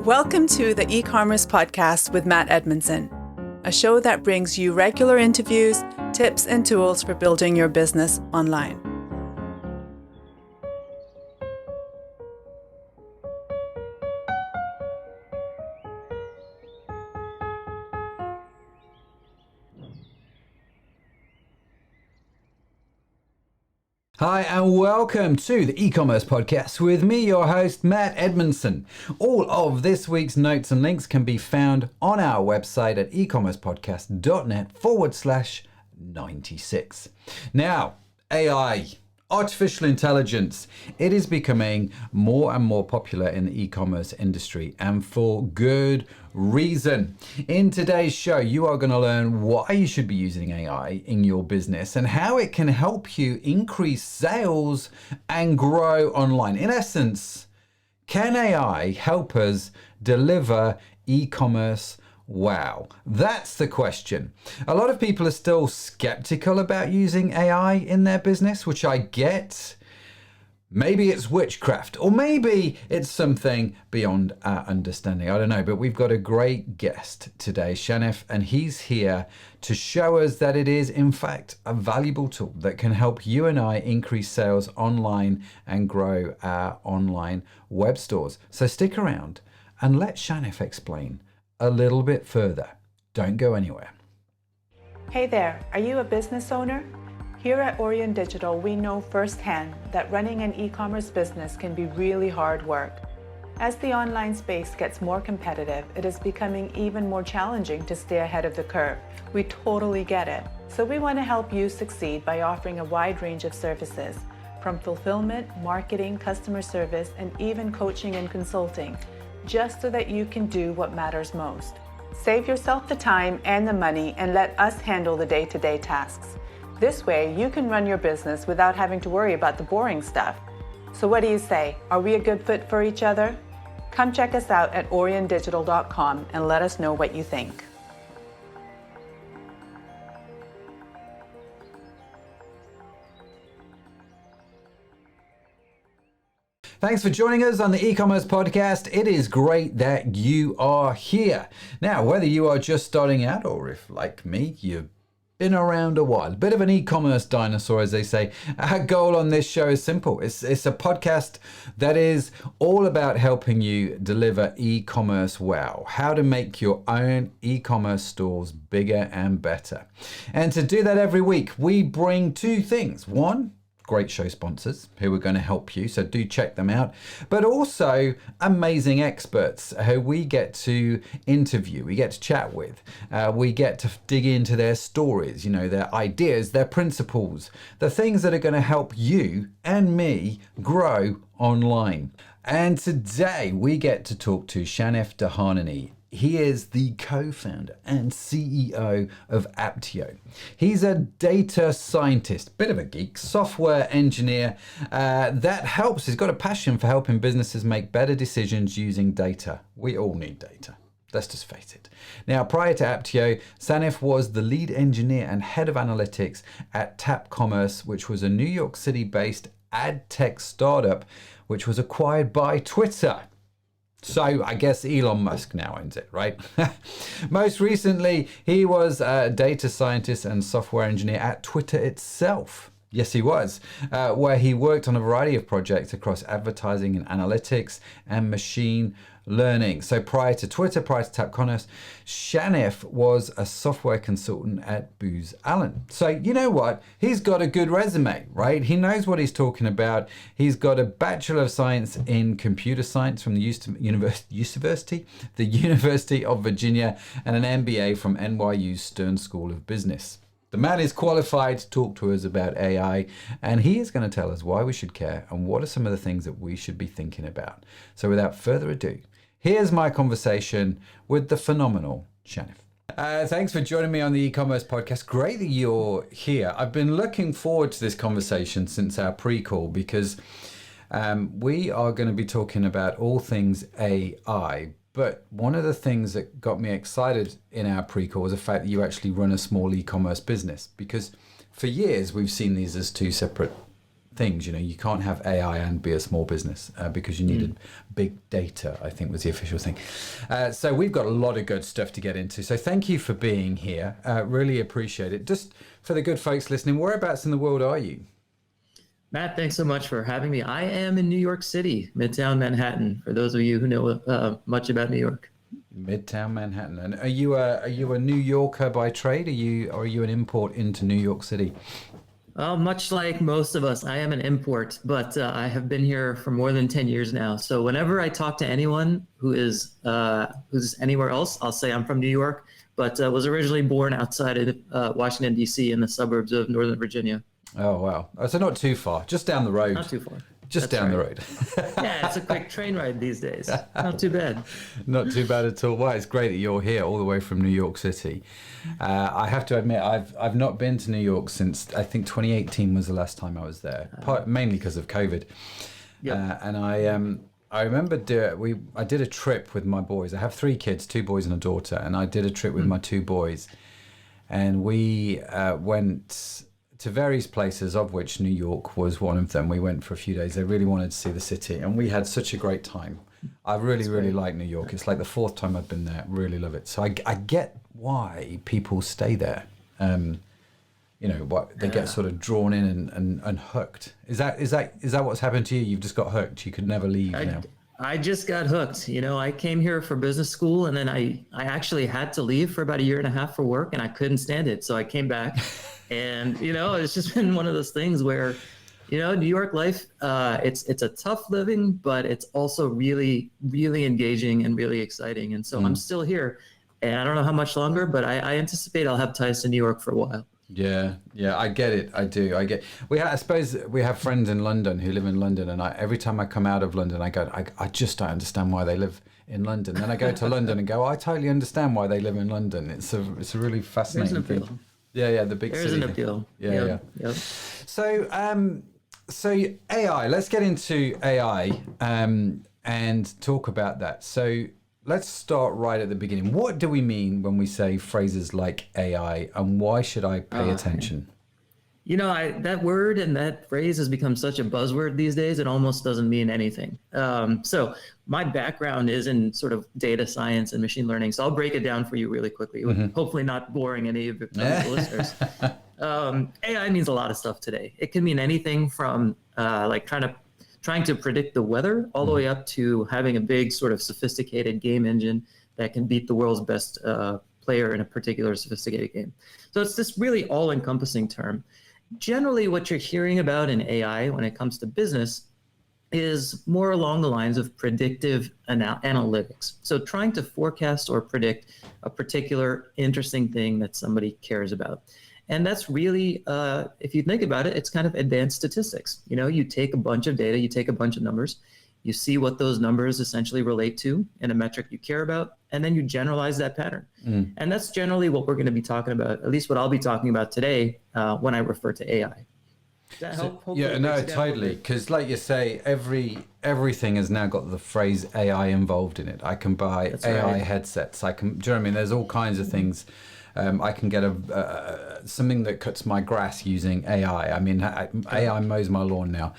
Welcome to the eCommerce podcast with Matt Edmondson, a show that brings you regular interviews, tips, and tools for building your business online. Hi and welcome to the eCommerce podcast with me, your host, Matt Edmondson. All of this week's notes and links can be found on our website at ecommercepodcast.net/96. Now, AI, artificial intelligence, it is becoming more and more popular in the e-commerce industry, and for good reason. In today's show, you are going to learn why you should be using AI in your business and how it can help you increase sales and grow online. In essence, can AI help us deliver e-commerce wow? That's the question. A lot of people are still skeptical about using AI in their business, which I get. Maybe it's witchcraft, or maybe it's something beyond our understanding. I don't know, but we've got a great guest today, Shanif, and he's here to show us that it is, in fact, a valuable tool that can help you and I increase sales online and grow our online web stores. So stick around and let Shanif explain a little bit further. Don't go anywhere. Hey there, are you a business owner? Here at Aurion Digital, we know firsthand that running an e-commerce business can be really hard work. As the online space gets more competitive, it is becoming even more challenging to stay ahead of the curve. We totally get it. So we want to help you succeed by offering a wide range of services, from fulfillment, marketing, customer service, and even coaching and consulting, just so that you can do what matters most. Save yourself the time and the money and let us handle the day-to-day tasks. This way, you can run your business without having to worry about the boring stuff. So what do you say? Are we a good fit for each other? Come check us out at auriondigital.com and let us know what you think. Thanks for joining us on the e-commerce podcast. It is great that you are here. Now, whether you are just starting out or if, like me, you've been around a while, a bit of an e-commerce dinosaur, as they say, our goal on this show is simple. It's a podcast that is all about helping you deliver e-commerce wow, how to make your own e-commerce stores bigger and better. And to do that every week, we bring two things. One, great show sponsors who are going to help you, so do check them out, but also amazing experts who we get to interview, we get to chat with, we get to dig into their stories, their ideas, their principles, the things that are going to help you and me grow online. And today we get to talk to Shanif Dhanani. He is the co-founder and CEO of Apteo. He's a data scientist, bit of a geek, software engineer that helps. He's got a passion for helping businesses make better decisions using data. We all need data. Let's just face it. Now, prior to Apteo, Shanif was the lead engineer and head of analytics at Tap Commerce, which was a New York City-based ad tech startup, which was acquired by Twitter. So I guess Elon Musk now owns it, right? Most recently, he was a data scientist and software engineer at Twitter itself. Yes, he was, where he worked on a variety of projects across advertising and analytics and machine learning. So prior to Twitter, prior to Tap Commerce, Shanif was a software consultant at Booz Allen. So you know what? He's got a good resume, right? He knows what he's talking about. He's got a Bachelor of Science in Computer Science from the University of Virginia and an MBA from NYU's Stern School of Business. The man is qualified to talk to us about AI, and he is going to tell us why we should care and what are some of the things that we should be thinking about. So without further ado, here's my conversation with the phenomenal Shanif. Thanks for joining me on the e-commerce podcast. Great that you're here. I've been looking forward to this conversation since our pre-call because we are going to be talking about all things AI. But one of the things that got me excited in our pre-call was the fact that you actually run a small e-commerce business, because for years we've seen these as two separate things. You can't have AI and be a small business because you needed big data, I think was the official thing. So we've got a lot of good stuff to get into. So thank you for being here. Really appreciate it. Just for the good folks listening, whereabouts in the world are you? Matt, thanks so much for having me. I am in New York City, Midtown Manhattan, for those of you who know much about New York. Midtown Manhattan. And are you a New Yorker by trade? Are you an import into New York City? Much like most of us, I am an import, but I have been here for more than 10 years now. So whenever I talk to anyone who's anywhere else, I'll say I'm from New York, but was originally born outside of Washington, D.C. in the suburbs of Northern Virginia. Oh, wow. So not too far, just down the road. Not too far. Just down the road. Yeah, it's a quick train ride these days. Not too bad. Not too bad at all. Well, it's great that you're here all the way from New York City. I have to admit, I've not been to New York since, I think 2018 was the last time I was there, mainly because of COVID. Yep. And I remember I did a trip with my boys. I have 3 kids, 2 boys and a daughter, and I did a trip with my 2 boys. And we went to various places, of which New York was one of them. We went for a few days. They really wanted to see the city, and we had such a great time. I really like New York. It's like the 4th time I've been there. Really love it. So I get why people stay there. What they get sort of drawn in and hooked. Is that what's happened to you? You've just got hooked. You could never leave now. I just got hooked. I came here for business school, and then I actually had to leave for about a year and a half for work, and I couldn't stand it. So I came back. And, it's just been one of those things where, New York life, it's a tough living, but it's also really, really engaging and really exciting. And so I'm still here, and I don't know how much longer, but I anticipate I'll have ties to New York for a while. Yeah, I get it. I do. I suppose we have friends in London who live in London, and every time I come out of London, I go, I just don't understand why they live in London. Then I go to London and go, I totally understand why they live in London. It's a really fascinating thing. Yeah, the big city. There's an appeal. Yeah. So AI, let's get into AI and talk about that. So let's start right at the beginning. What do we mean when we say phrases like AI, and why should I pay attention? That word and that phrase has become such a buzzword these days, it almost doesn't mean anything. So my background is in sort of data science and machine learning. So I'll break it down for you really quickly, hopefully not boring any of the listeners. AI means a lot of stuff today. It can mean anything from like trying to predict the weather all the way up to having a big sort of sophisticated game engine that can beat the world's best player in a particular sophisticated game. So it's this really all-encompassing term. Generally, what you're hearing about in AI when it comes to business is more along the lines of predictive analytics. So trying to forecast or predict a particular interesting thing that somebody cares about. And that's really, if you think about it, it's kind of advanced statistics. You take a bunch of data, you take a bunch of numbers, you see what those numbers essentially relate to in a metric you care about, and then you generalize that pattern. And that's generally what we're going to be talking about, at least what I'll be talking about today when I refer to AI. Does that help? Yeah, no, totally. Because like you say, everything has now got the phrase AI involved in it. I can buy AI headsets. Do you know what I mean? There's all kinds of things. I can get something that cuts my grass using AI. I mean, AI mows my lawn now.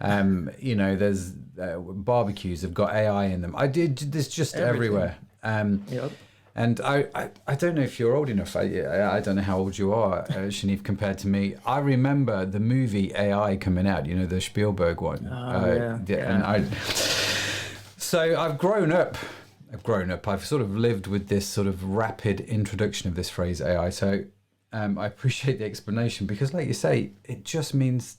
There's barbecues have got AI in them. There's just everywhere. And I don't know if you're old enough. I don't know how old you are, Shanif, compared to me. I remember the movie AI coming out. The Spielberg one. So I've grown up. I've sort of lived with this sort of rapid introduction of this phrase AI. So I appreciate the explanation because, like you say, it just means.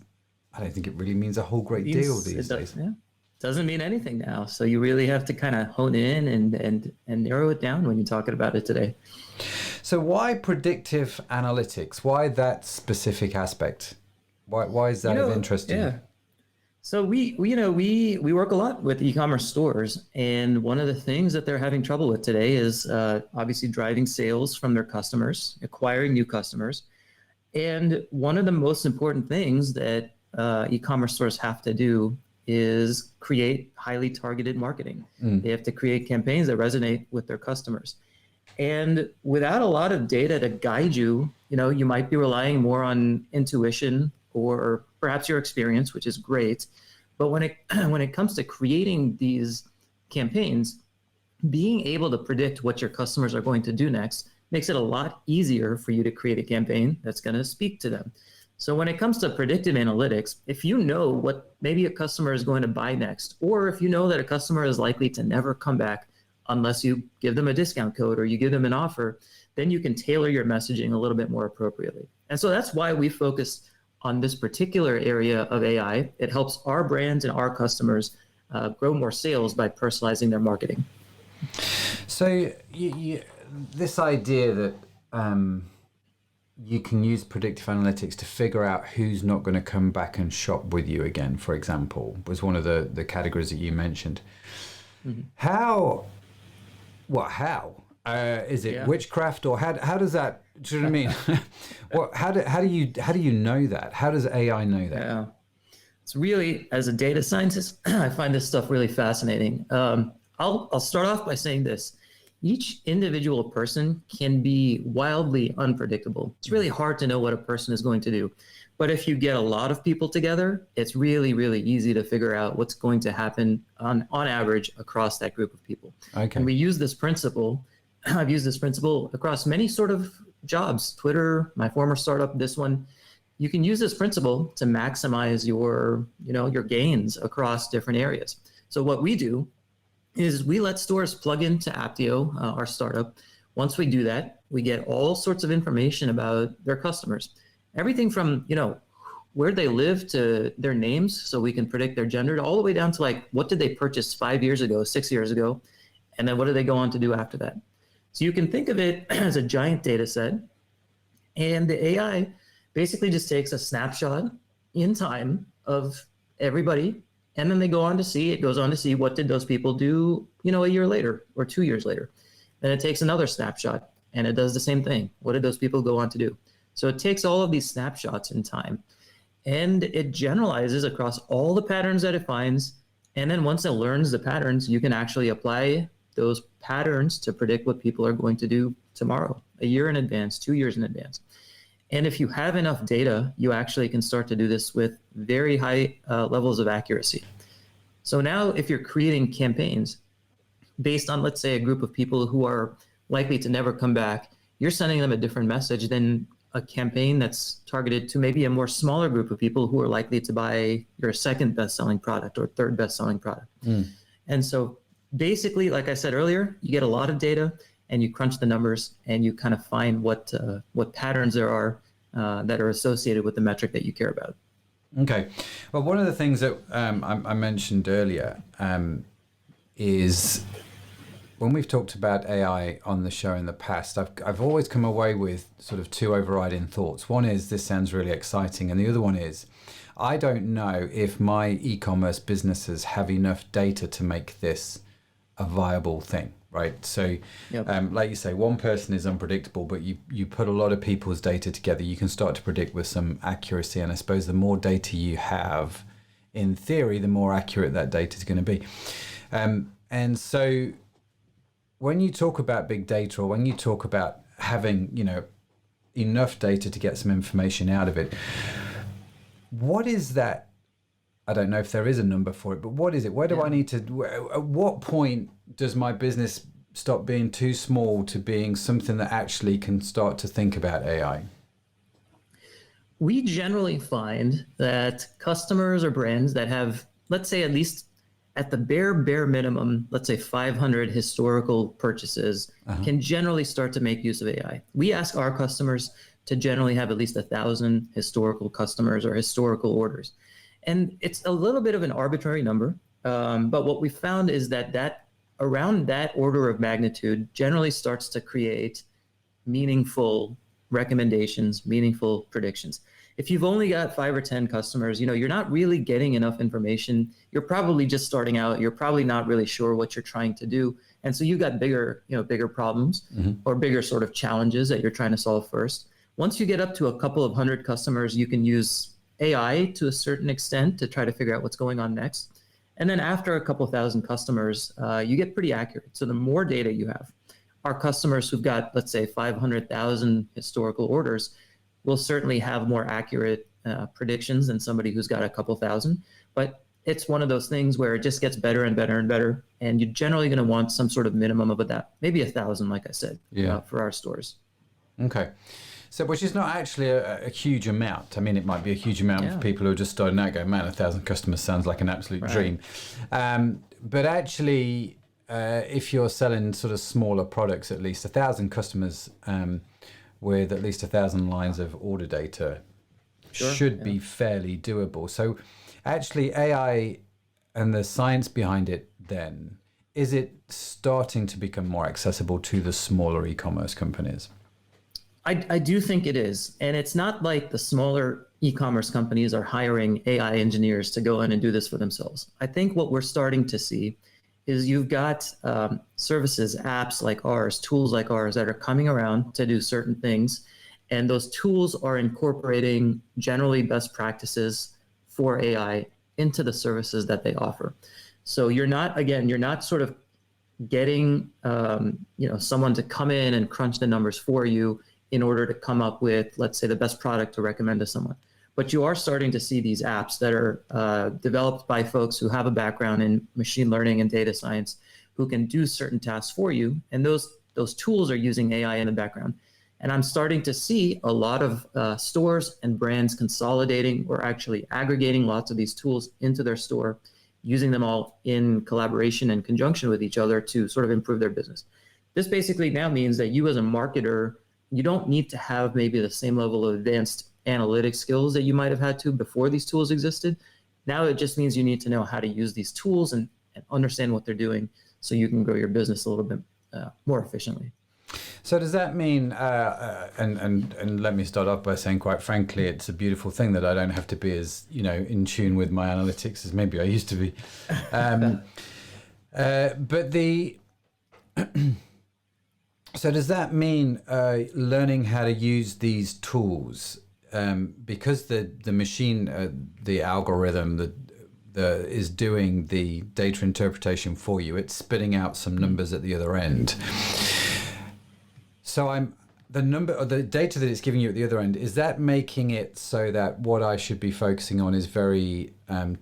I don't think it really means a whole great deal these days. Yeah. Doesn't mean anything now. So you really have to kind of hone in and narrow it down when you're talking about it today. So why predictive analytics? Why that specific aspect? Why is that of interest to you? So we work a lot with e-commerce stores, and one of the things that they're having trouble with today is obviously driving sales from their customers, acquiring new customers. And one of the most important things that e-commerce stores have to do is create highly targeted marketing. They have to create campaigns that resonate with their customers. And without a lot of data to guide you, you might be relying more on intuition or perhaps your experience, which is great. But when it when it comes to creating these campaigns, being able to predict what your customers are going to do next makes it a lot easier for you to create a campaign that's going to speak to them. So when it comes to predictive analytics, if you know what maybe a customer is going to buy next, or if you know that a customer is likely to never come back unless you give them a discount code or you give them an offer, then you can tailor your messaging a little bit more appropriately. And so that's why we focus on this particular area of AI. It helps our brands and our customers grow more sales by personalizing their marketing. So this idea that you can use predictive analytics to figure out who's not going to come back and shop with you again, for example, was one of the categories that you mentioned. Mm-hmm. How is it witchcraft, or how does that? Do you know what I mean? How do you know that? How does AI know that? Yeah, it's really, as a data scientist, I find this stuff really fascinating. I'll start off by saying this. Each individual person can be wildly unpredictable. It's really hard to know what a person is going to do. But if you get a lot of people together, it's really, really easy to figure out what's going to happen on average across that group of people. Okay. And we use this principle. I've used this principle across many sort of jobs, Twitter, my former startup, this one. You can use this principle to maximize your gains across different areas. So what we do is we let stores plug into Apteo, our startup. Once we do that, we get all sorts of information about their customers. Everything from, where they live to their names, so we can predict their gender, all the way down to like, what did they purchase 5 years ago, 6 years ago? And then what do they go on to do after that? So you can think of it as a giant data set. And the AI basically just takes a snapshot in time of everybody. And then it goes on to see what did those people do, a year later or 2 years later. Then it takes another snapshot and it does the same thing. What did those people go on to do? So it takes all of these snapshots in time and it generalizes across all the patterns that it finds. And then once it learns the patterns, you can actually apply those patterns to predict what people are going to do tomorrow, a year in advance, 2 years in advance. And if you have enough data, you actually can start to do this with very high levels of accuracy. So now if you're creating campaigns based on, let's say, a group of people who are likely to never come back, you're sending them a different message than a campaign that's targeted to maybe a more smaller group of people who are likely to buy your second best-selling product or third best-selling product. And so basically, like I said earlier, you get a lot of data and you crunch the numbers and you kind of find what patterns there are that are associated with the metric that you care about. Okay. Well, one of the things that I mentioned earlier is when we've talked about AI on the show in the past, I've always come away with sort of two overriding thoughts. One is this sounds really exciting, and the other one is I don't know if my e-commerce businesses have enough data to make this a viable thing, right? So like you say, one person is unpredictable, but you put a lot of people's data together, you can start to predict with some accuracy. And I suppose the more data you have, in theory, the more accurate that data is going to be. And so when you talk about big data, or when you talk about having, enough data to get some information out of it, what is that? I don't know if there is a number for it, but what is it? Where do I need to, at what point does my business stop being too small to being something that actually can start to think about AI? We generally find that customers or brands that have, let's say, at least at the bare minimum, let's say 500 historical purchases, can generally start to make use of AI. We ask our customers to generally have at least 1,000 historical customers or historical orders. And it's a little bit of an arbitrary number, but what we found is that around that order of magnitude generally starts to create meaningful recommendations, meaningful predictions. If you've only got 5 or 10 customers, you're not really getting enough information. You're probably just starting out. You're probably not really sure what you're trying to do. And so you've got bigger problems or bigger sort of challenges that you're trying to solve first. Once you get up to a couple of hundred customers, you can use AI to a certain extent to try to figure out what's going on next. And then after a couple thousand customers, you get pretty accurate. So the more data you have, our customers who've got, let's say, 500,000 historical orders will certainly have more accurate predictions than somebody who's got a couple thousand. But it's one of those things where it just gets better and better and better. And you're generally going to want some sort of minimum of that, maybe 1,000, like I said, for our stores. Okay. So, which is not actually a huge amount. I mean, it might be a huge amount for people who are just starting out going, man, 1,000 customers sounds like an absolute dream. But actually, if you're selling sort of smaller products, at least 1,000 customers with at least 1,000 lines of order data should be fairly doable. So actually, AI and the science behind it then, is it starting to become more accessible to the smaller e-commerce companies? I do think it is. And it's not like the smaller e-commerce companies are hiring AI engineers to go in and do this for themselves. I think what we're starting to see is you've got services, apps like ours, tools like ours that are coming around to do certain things. And those tools are incorporating generally best practices for AI into the services that they offer. So you're not sort of getting someone to come in and crunch the numbers for you in order to come up with, let's say, the best product to recommend to someone. But you are starting to see these apps that are developed by folks who have a background in machine learning and data science who can do certain tasks for you. And those tools are using AI in the background. And I'm starting to see a lot of stores and brands consolidating or actually aggregating lots of these tools into their store, using them all in collaboration and conjunction with each other to sort of improve their business. This basically now means that you as a marketer, you don't need to have maybe the same level of advanced analytic skills that you might have had to before these tools existed. Now it just means you need to know how to use these tools and understand what they're doing so you can grow your business a little bit more efficiently. So does that mean, and let me start off by saying, quite frankly, it's a beautiful thing that I don't have to be as, in tune with my analytics as maybe I used to be. So does that mean learning how to use these tools, because the machine, the algorithm is doing the data interpretation for you, it's spitting out some numbers at the other end. So the data that it's giving you at the other end, is that making it so that what I should be focusing on is very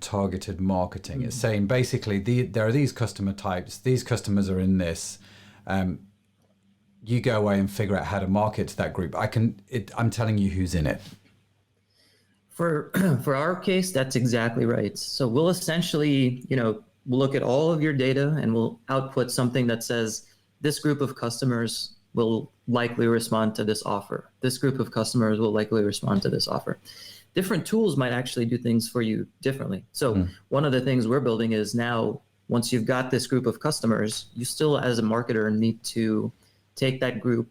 targeted marketing? It's saying basically there are these customer types, these customers are in this. You go away and figure out how to market to that group. I'm telling you who's in it. For our case, that's exactly right. So we'll essentially, we'll look at all of your data and we'll output something that says this group of customers will likely respond to this offer. This group of customers will likely respond to this offer. Different tools might actually do things for you differently. So one of the things we're building is now, once you've got this group of customers, you still as a marketer need to take that group,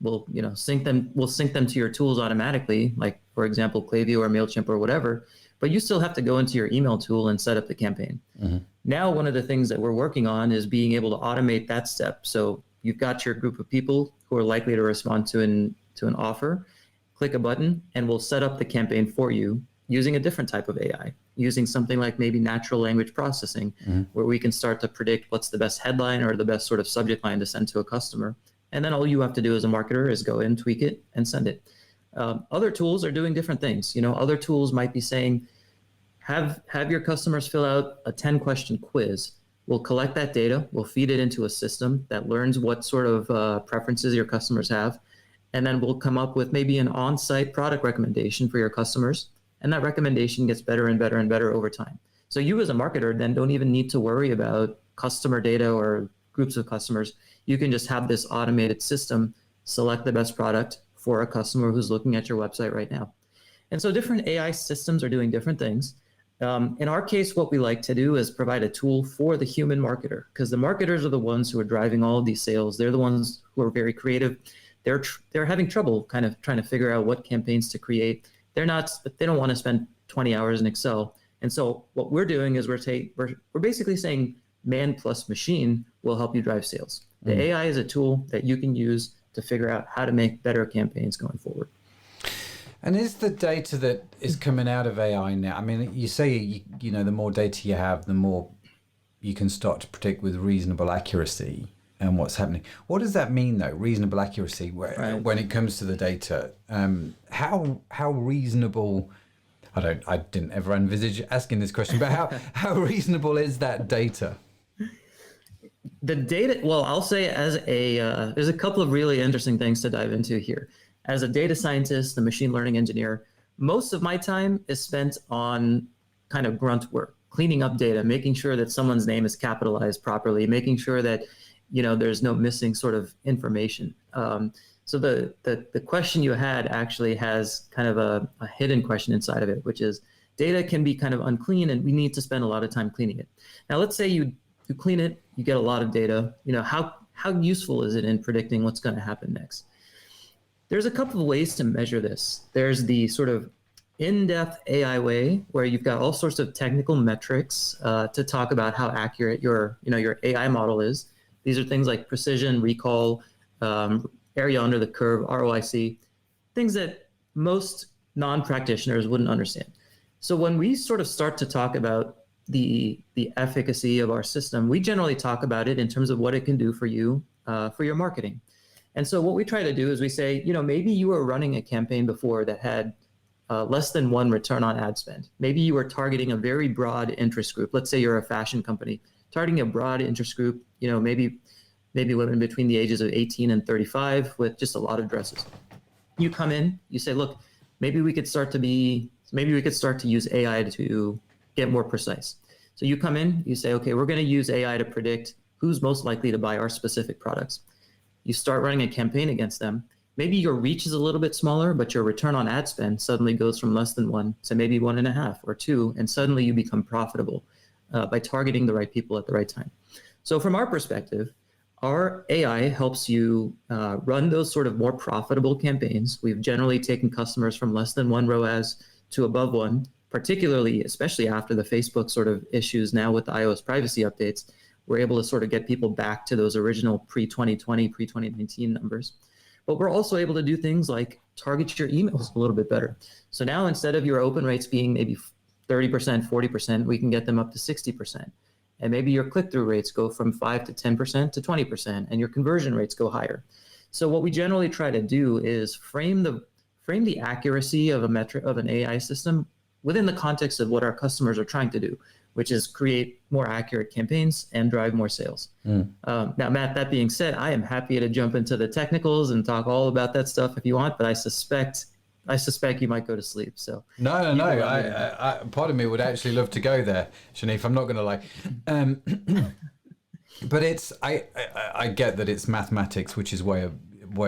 we'll sync them to your tools automatically, like for example, Klaviyo or MailChimp or whatever, but you still have to go into your email tool and set up the campaign. Now, one of the things that we're working on is being able to automate that step. So you've got your group of people who are likely to respond to an offer, click a button, and we'll set up the campaign for you using a different type of AI, using something like maybe natural language processing, where we can start to predict what's the best headline or the best sort of subject line to send to a customer. And then all you have to do as a marketer is go in, tweak it, and send it. Other tools are doing different things. Other tools might be saying, have your customers fill out a 10-question quiz. We'll collect that data, we'll feed it into a system that learns what sort of preferences your customers have, and then we'll come up with maybe an on-site product recommendation for your customers, and that recommendation gets better and better and better over time. So you as a marketer then don't even need to worry about customer data or groups of customers. You can just have this automated system select the best product for a customer who's looking at your website right now. And so different AI systems are doing different things. In our case, what we like to do is provide a tool for the human marketer, because the marketers are the ones who are driving all of these sales. They're the ones who are very creative. They're having trouble kind of trying to figure out what campaigns to create. They don't want to spend 20 hours in Excel. And so what we're doing is we're basically saying man plus machine will help you drive sales. The AI is a tool that you can use to figure out how to make better campaigns going forward. And is the data that is coming out of AI now, I mean, you say, the more data you have, the more you can start to predict with reasonable accuracy and what's happening. What does that mean, though, reasonable accuracy, when it comes to the data? How reasonable I didn't ever envisage asking this question, but how reasonable is that data? The data, well, I'll say there's a couple of really interesting things to dive into here. As a data scientist, a machine learning engineer, most of my time is spent on kind of grunt work, cleaning up data, making sure that someone's name is capitalized properly, making sure that, there's no missing sort of information. So the question you had actually has kind of a hidden question inside of it, which is data can be kind of unclean and we need to spend a lot of time cleaning it. Now, let's say you clean it, you get a lot of data. How useful is it in predicting what's going to happen next? There's a couple of ways to measure this. There's the sort of in-depth AI way, where you've got all sorts of technical metrics to talk about how accurate your AI model is. These are things like precision, recall, area under the curve, ROIC, things that most non-practitioners wouldn't understand. So when we sort of start to talk about the efficacy of our system, we generally talk about it in terms of what it can do for you, for your marketing. And so what we try to do is we say, maybe you were running a campaign before that had less than 1 return on ad spend. Maybe you were targeting a very broad interest group. Let's say you're a fashion company, targeting a broad interest group, maybe women between the ages of 18 and 35 with just a lot of dresses. You come in, you say, look, maybe we could start to use AI to get more precise. So you come in, you say, okay, we're going to use AI to predict who's most likely to buy our specific products. You start running a campaign against them. Maybe your reach is a little bit smaller, but your return on ad spend suddenly goes from less than 1 to maybe 1.5 or 2, and suddenly you become profitable by targeting the right people at the right time. So from our perspective, our AI helps you run those sort of more profitable campaigns. We've generally taken customers from less than 1 ROAS to above 1, especially after the Facebook sort of issues now with the iOS privacy updates. We're able to sort of get people back to those original pre-2020, pre-2019 numbers. But we're also able to do things like target your emails a little bit better. So now instead of your open rates being maybe 30%, 40%, we can get them up to 60%. And maybe your click-through rates go from 5 to 10% to 20%, and your conversion rates go higher. So what we generally try to do is frame the accuracy of an AI system within the context of what our customers are trying to do, which is create more accurate campaigns and drive more sales. Now, Matt, that being said, I am happy to jump into the technicals and talk all about that stuff if you want, but I suspect you might go to sleep. So no. I part of me would actually love to go there, Shanif. I'm not going to lie. But I get that it's mathematics, which is way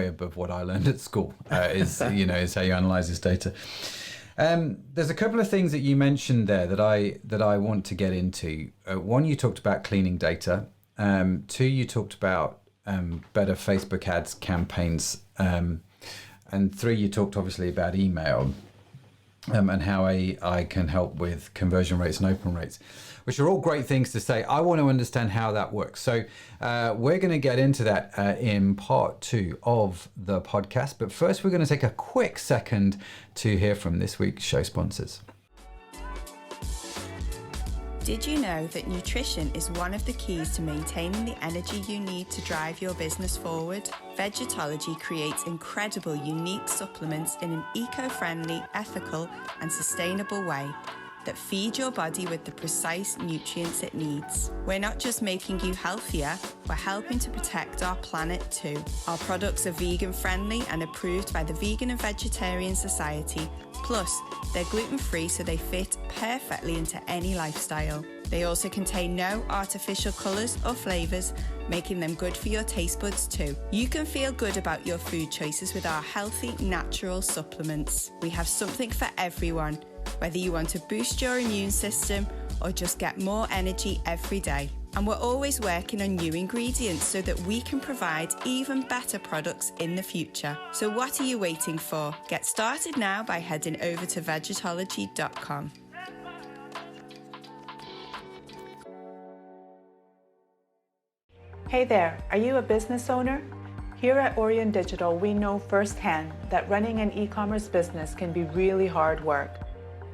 above what I learned at school. Is how you analyze this data. There's a couple of things that you mentioned there that I want to get into. One, you talked about cleaning data. 2, you talked about better Facebook ads campaigns. And 3, you talked obviously about email and how AI can help with conversion rates and open rates, which are all great things to say. I want to understand how that works. So we're going to get into that in part 2 of the podcast. But first, we're going to take a quick second to hear from this week's show sponsors. Did you know that nutrition is one of the keys to maintaining the energy you need to drive your business forward? Vegetology creates incredible, unique supplements in an eco-friendly, ethical, and sustainable way that feed your body with the precise nutrients it needs. We're not just making you healthier, we're helping to protect our planet too. Our products are vegan friendly and approved by the Vegan and Vegetarian Society. Plus, they're gluten-free, so they fit perfectly into any lifestyle. They also contain no artificial colours or flavours, making them good for your taste buds too. You can feel good about your food choices with our healthy, natural supplements. We have something for everyone, whether you want to boost your immune system or just get more energy every day. And we're always working on new ingredients so that we can provide even better products in the future. So what are you waiting for? Get started now by heading over to vegetology.com. Hey there, are you a business owner? Here at Aurion Digital, we know firsthand that running an e-commerce business can be really hard work.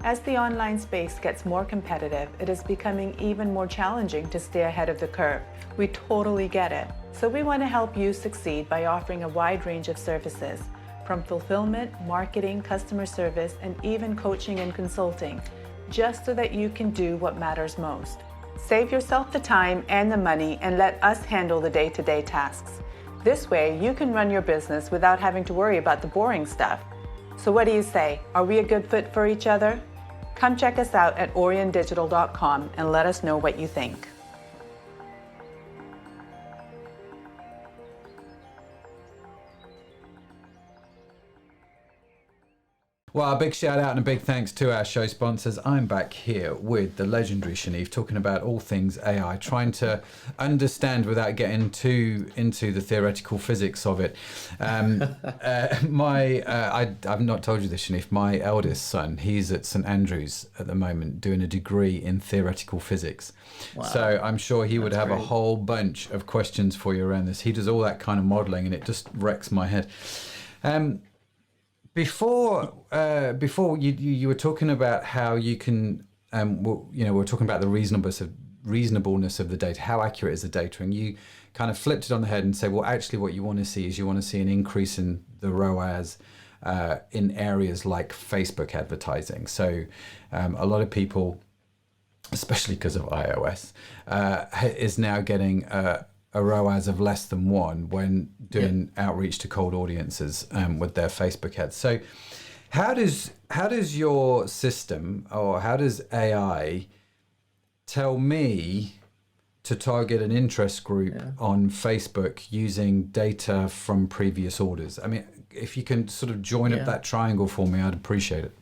As the online space gets more competitive, it is becoming even more challenging to stay ahead of the curve. We totally get it. So we want to help you succeed by offering a wide range of services, from fulfillment, marketing, customer service, and even coaching and consulting, just so that you can do what matters most. Save yourself the time and the money and let us handle the day-to-day tasks. This way, you can run your business without having to worry about the boring stuff. So what do you say? Are we a good fit for each other? Come check us out at auriondigital.com and let us know what you think. Well, a big shout out and a big thanks to our show sponsors. I'm back here with the legendary Shanif talking about all things AI, trying to understand without getting too into the theoretical physics of it. I've not told you this, Shanif. My eldest son, he's at St Andrews at the moment doing a degree in theoretical physics. Wow. So I'm sure he would have a whole bunch of questions for you around this. He does all that kind of modeling and it just wrecks my head. Before you were talking about how you can, we're talking about the reasonableness of the data, how accurate is the data, and you kind of flipped it on the head and said, well, actually what you want to see is you want to see an increase in the ROAS in areas like Facebook advertising. So a lot of people, especially because of iOS, is now getting a ROAS of less than 1 when doing outreach to cold audiences with their Facebook ads. So how does your system, or how does AI tell me to target an interest group on Facebook using data from previous orders? I mean, if you can sort of join up that triangle for me, I'd appreciate it.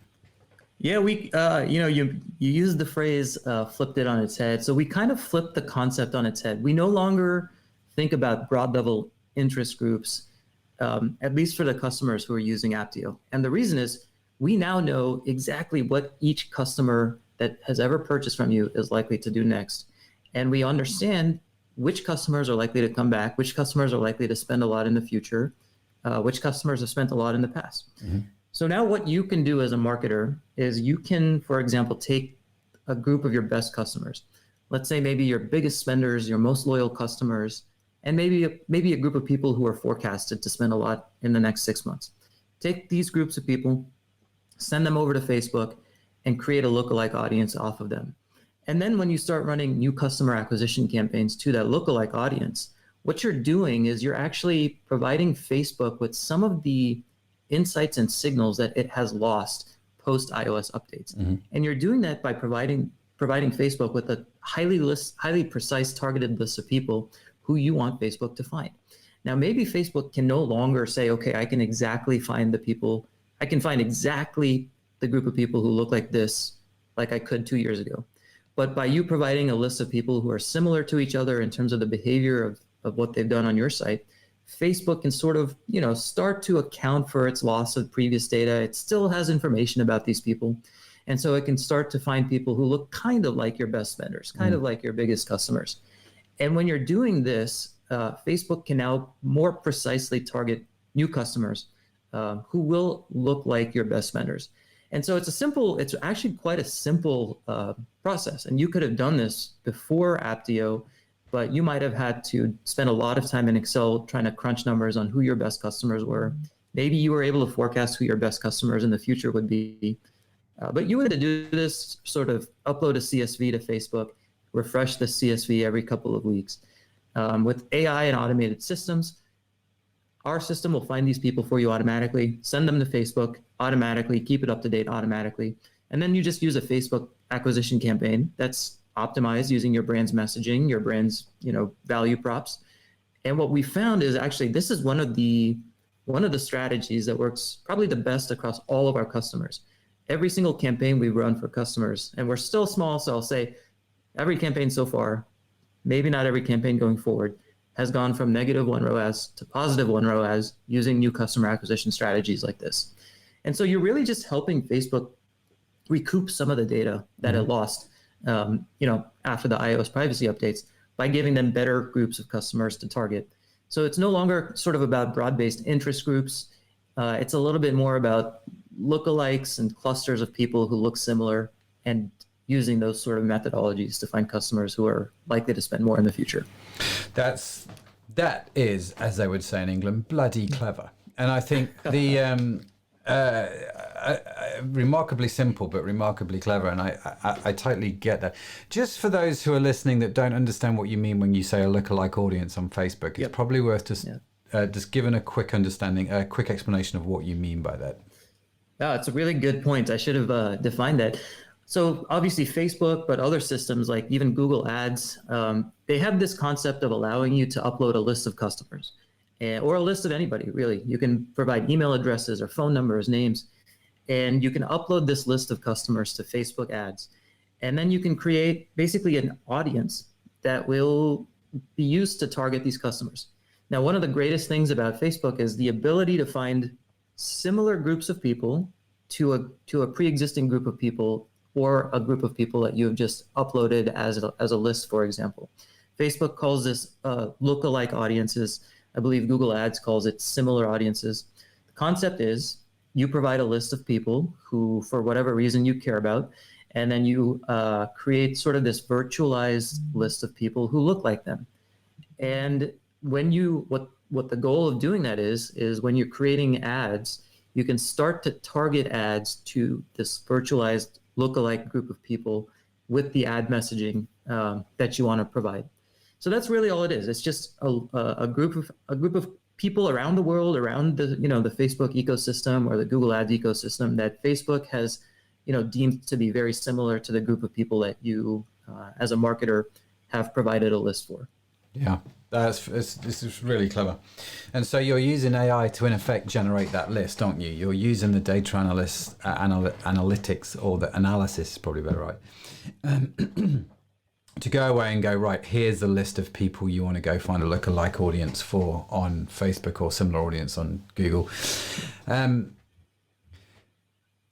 Yeah, we, you used the phrase flipped it on its head. So we kind of flipped the concept on its head. We no longer think about broad level interest groups, at least for the customers who are using Apteo. And the reason is we now know exactly what each customer that has ever purchased from you is likely to do next. And we understand which customers are likely to come back, which customers are likely to spend a lot in the future, which customers have spent a lot in the past. Mm-hmm. So now what you can do as a marketer is you can, for example, take a group of your best customers. Let's say maybe your biggest spenders, your most loyal customers, and maybe a group of people who are forecasted to spend a lot in the next 6 months. Take these groups of people, send them over to Facebook, and create a lookalike audience off of them. And then when you start running new customer acquisition campaigns to that lookalike audience, what you're doing is you're actually providing Facebook with some of the insights and signals that it has lost post iOS updates. Mm-hmm. And you're doing that by providing Facebook with a highly precise targeted list of people who you want Facebook to find. Now, maybe Facebook can no longer say, okay, I can find exactly the group of people who look like this, like I could 2 years ago. But by you providing a list of people who are similar to each other in terms of the behavior of what they've done on your site, Facebook can sort of, start to account for its loss of previous data. It still has information about these people. And so it can start to find people who look kind of like your best spenders, kind of like your biggest customers. And when you're doing this, Facebook can now more precisely target new customers who will look like your best spenders. And so it's actually quite a simple process. And you could have done this before Apteo, but you might have had to spend a lot of time in Excel trying to crunch numbers on who your best customers were. Maybe you were able to forecast who your best customers in the future would be. But you had to do this, sort of upload a CSV to Facebook, refresh the CSV every couple of weeks. With AI and automated systems, our system will find these people for you automatically, send them to Facebook automatically, keep it up to date automatically. And then you just use a Facebook acquisition campaign that's optimized using your brand's messaging, your brand's value props. And what we found is actually this is one of the strategies that works probably the best across all of our customers. Every single campaign we run for customers, and we're still small, so I'll say every campaign so far, maybe not every campaign going forward, has gone from -1 ROAS to +1 ROAS using new customer acquisition strategies like this. And so you're really just helping Facebook recoup some of the data that it lost, after the iOS privacy updates by giving them better groups of customers to target. So it's no longer sort of about broad-based interest groups. It's a little bit more about lookalikes and clusters of people who look similar and using those sort of methodologies to find customers who are likely to spend more in the future. That is, as they would say in England, bloody clever. And I think the remarkably simple, but remarkably clever. And I totally get that. Just for those who are listening that don't understand what you mean when you say a lookalike audience on Facebook, it's probably worth just giving a quick understanding, a quick explanation of what you mean by that. Yeah, it's a really good point. I should have defined that. So obviously Facebook, but other systems like even Google Ads, they have this concept of allowing you to upload a list of customers or a list of anybody, really. You can provide email addresses or phone numbers, names, and you can upload this list of customers to Facebook Ads. And then you can create basically an audience that will be used to target these customers. Now, one of the greatest things about Facebook is the ability to find similar groups of people to a pre-existing group of people or a group of people that you have just uploaded as a list, for example. Facebook calls this lookalike audiences. I believe Google Ads calls it similar audiences. The concept is you provide a list of people who, for whatever reason, you care about, and then you create sort of this virtualized list of people who look like them. And when what the goal of doing that is when you're creating ads, you can start to target ads to this virtualized lookalike group of people with the ad messaging that you want to provide. So that's really all it is. It's just a group of people around the world, around the the Facebook ecosystem or the Google Ads ecosystem that Facebook has deemed to be very similar to the group of people that you as a marketer have provided a list for. Yeah, this is really clever. And so you're using AI to, in effect, generate that list, aren't you? You're using the data analytics, or the analysis, probably better, right? To go away and go, right, here's the list of people you want to go find a lookalike audience for on Facebook or similar audience on Google.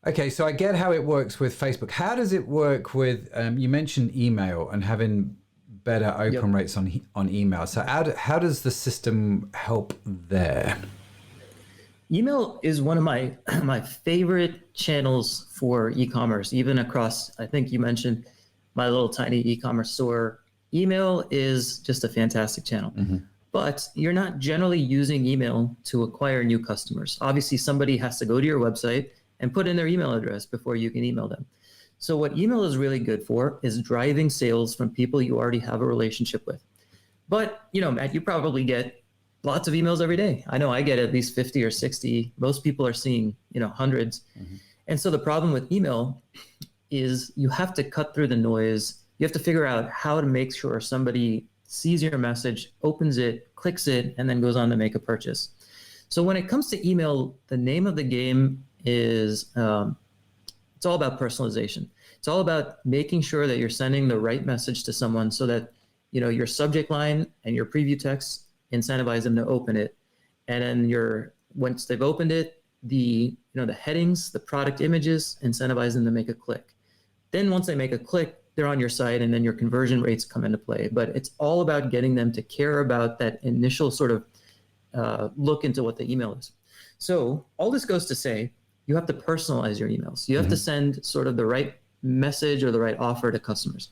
Okay, so I get how it works with Facebook. How does it work with, you mentioned email and having better open rates on email. So how does the system help there? Email is one of my favorite channels for e-commerce, even across, I think you mentioned my little tiny e-commerce store. Email is just a fantastic channel. Mm-hmm. But you're not generally using email to acquire new customers. Obviously, somebody has to go to your website and put in their email address before you can email them. So what email is really good for is driving sales from people you already have a relationship with. But, Matt, you probably get lots of emails every day. I know I get at least 50 or 60. Most people are seeing, hundreds. Mm-hmm. And so the problem with email is you have to cut through the noise. You have to figure out how to make sure somebody sees your message, opens it, clicks it, and then goes on to make a purchase. So when it comes to email, the name of the game is it's all about personalization. It's all about making sure that you're sending the right message to someone so that, your subject line and your preview text incentivize them to open it. And then once they've opened it, the headings, the product images incentivize them to make a click. Then once they make a click, they're on your site, and then your conversion rates come into play. But it's all about getting them to care about that initial sort of look into what the email is. So all this goes to say, you have to personalize your emails. You have to send sort of the right message or the right offer to customers.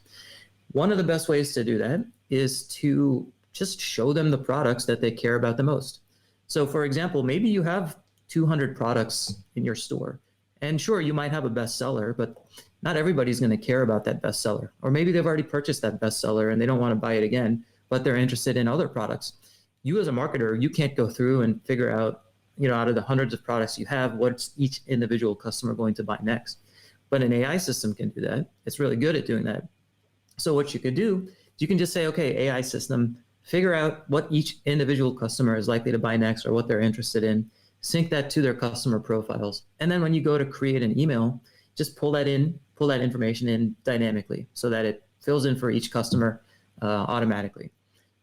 One of the best ways to do that is to just show them the products that they care about the most. So for example, maybe you have 200 products in your store. And sure, you might have a bestseller, but not everybody's going to care about that bestseller. Or maybe they've already purchased that bestseller and they don't want to buy it again, but they're interested in other products. You as a marketer, you can't go through and figure out, out of the hundreds of products you have, what's each individual customer going to buy next. But an AI system can do that. It's really good at doing that. So what you could do is you can just say, okay, AI system, figure out what each individual customer is likely to buy next or what they're interested in, sync that to their customer profiles. And then when you go to create an email, just pull that information in dynamically so that it fills in for each customer automatically.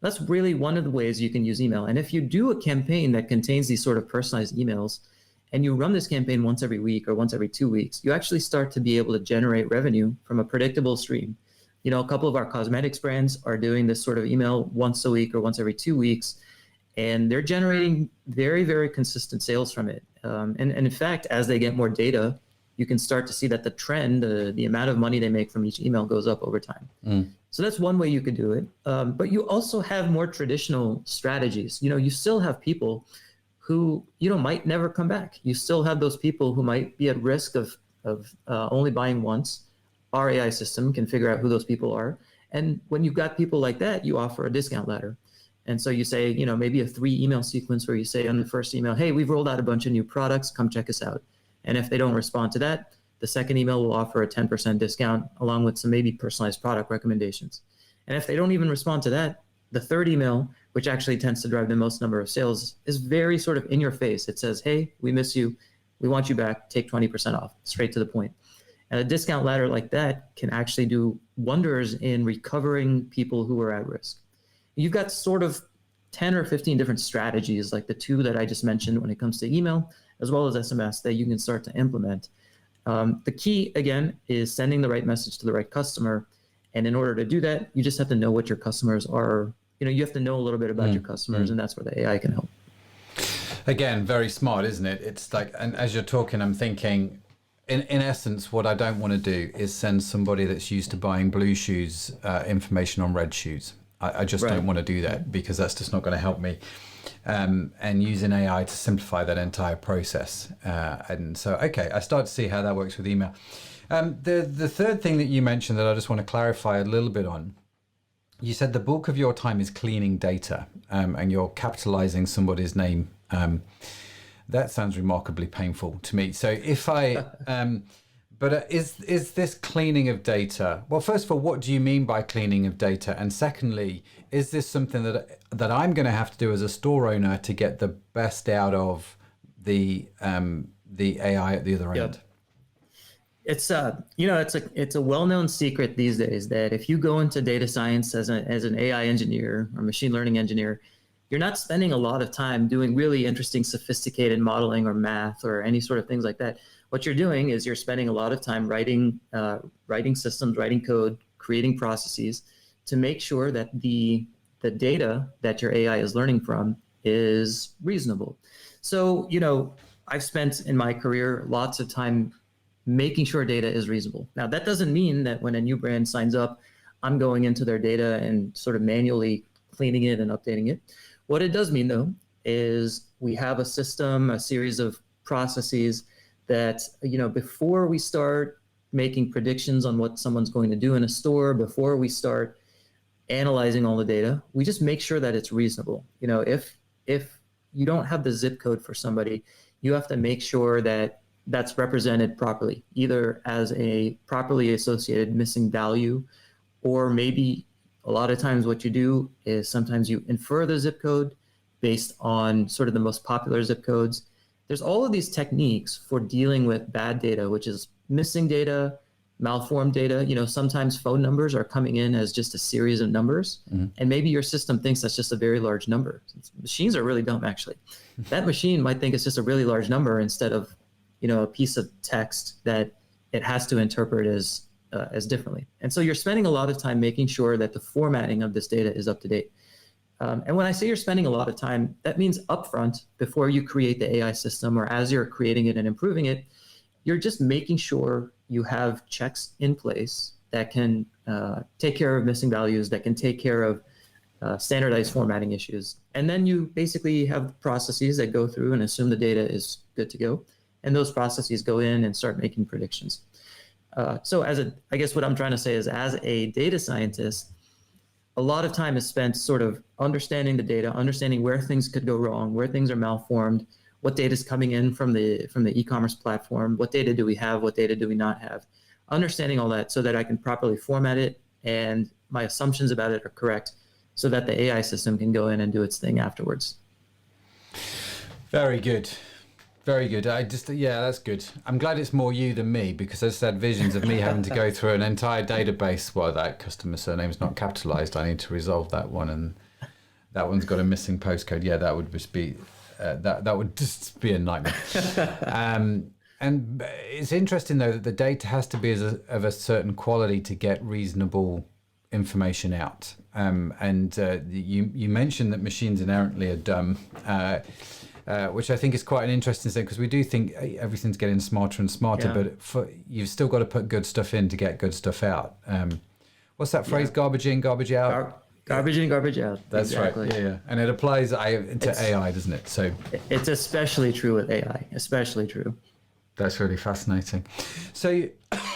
That's really one of the ways you can use email. And if you do a campaign that contains these sort of personalized emails, and you run this campaign once every week or once every 2 weeks, you actually start to be able to generate revenue from a predictable stream. A couple of our cosmetics brands are doing this sort of email once a week or once every 2 weeks, and they're generating very, very consistent sales from it. And in fact, as they get more data, you can start to see that the trend, the amount of money they make from each email goes up over time. So that's one way you could do it. But you also have more traditional strategies. You still have people who, might never come back. You still have those people who might be at risk of only buying once. Our AI system can figure out who those people are. And when you've got people like that, you offer a discount ladder. And so you say, maybe a 3 email sequence where you say on the first email, hey, we've rolled out a bunch of new products, come check us out. And if they don't respond to that, the second email will offer a 10% discount along with some maybe personalized product recommendations. And if they don't even respond to that, the third email, which actually tends to drive the most number of sales, is very sort of in your face. It says, hey, we miss you. We want you back. Take 20% off, straight to the point. And a discount ladder like that can actually do wonders in recovering people who are at risk. You've got sort of 10 or 15 different strategies, like the 2 that I just mentioned when it comes to email, as well as SMS, that you can start to implement. The key, again, is sending the right message to the right customer. And in order to do that, you just have to know what your customers are. You have to know a little bit about your customers, and that's where the AI can help. Again, very smart, isn't it? It's like, and as you're talking, I'm thinking, in essence, what I don't want to do is send somebody that's used to buying blue shoes information on red shoes. I just don't want to do that, because that's just not going to help me. And using AI to simplify that entire process. And so, okay, I start to see how that works with email. The third thing that you mentioned that I just want to clarify a little bit on, you said the bulk of your time is cleaning data, and you're capitalizing somebody's name. That sounds remarkably painful to me. So if I... But is this cleaning of data? Well, first of all, what do you mean by cleaning of data? And secondly, is this something that I'm going to have to do as a store owner to get the best out of the AI at the other end? It's it's a well-known secret these days that if you go into data science as an AI engineer or machine learning engineer, you're not spending a lot of time doing really interesting, sophisticated modeling or math or any sort of things like that. What you're doing is you're spending a lot of time writing systems, writing code, creating processes to make sure that the data that your AI is learning from is reasonable. So, I've spent in my career lots of time making sure data is reasonable. Now, that doesn't mean that when a new brand signs up, I'm going into their data and sort of manually cleaning it and updating it. What it does mean, though, is we have a system, a series of processes that, before we start making predictions on what someone's going to do in a store, before we start analyzing all the data, we just make sure that it's reasonable. If you don't have the zip code for somebody, you have to make sure that that's represented properly, either as a properly associated missing value, or maybe a lot of times what you do is sometimes you infer the zip code based on sort of the most popular zip codes. There's all of these techniques for dealing with bad data, which is missing data, malformed data. Sometimes phone numbers are coming in as just a series of numbers, and maybe your system thinks that's just a very large number. Machines are really dumb, actually. That machine might think it's just a really large number instead of, a piece of text that it has to interpret as differently. And so you're spending a lot of time making sure that the formatting of this data is up to date. And when I say you're spending a lot of time, that means upfront, before you create the AI system or as you're creating it and improving it, you're just making sure you have checks in place that can take care of missing values, that can take care of standardized formatting issues. And then you basically have processes that go through and assume the data is good to go. And those processes go in and start making predictions. So I guess what I'm trying to say is, as a data scientist, a lot of time is spent sort of understanding the data, understanding where things could go wrong, where things are malformed, what data is coming in from the e-commerce platform, what data do we have, what data do we not have, understanding all that so that I can properly format it and my assumptions about it are correct, so that the AI system can go in and do its thing afterwards. Very good. Very good. That's good. I'm glad it's more you than me, because I just had visions of me having to go through an entire database. Well, that customer surname's not capitalized. I need to resolve that one, and that one's got a missing postcode. Yeah, that would just be that would just be a nightmare. And it's interesting though that the data has to be of a certain quality to get reasonable information out. You mentioned that machines inherently are dumb. Which I think is quite an interesting thing, because we do think everything's getting smarter and smarter, but you've still got to put good stuff in to get good stuff out. What's that phrase? Garbage in, garbage out? Garbage in, garbage out. That's exactly. right. Yeah. And it applies to AI, doesn't it? So It's especially true with AI, especially true. that's really fascinating. So,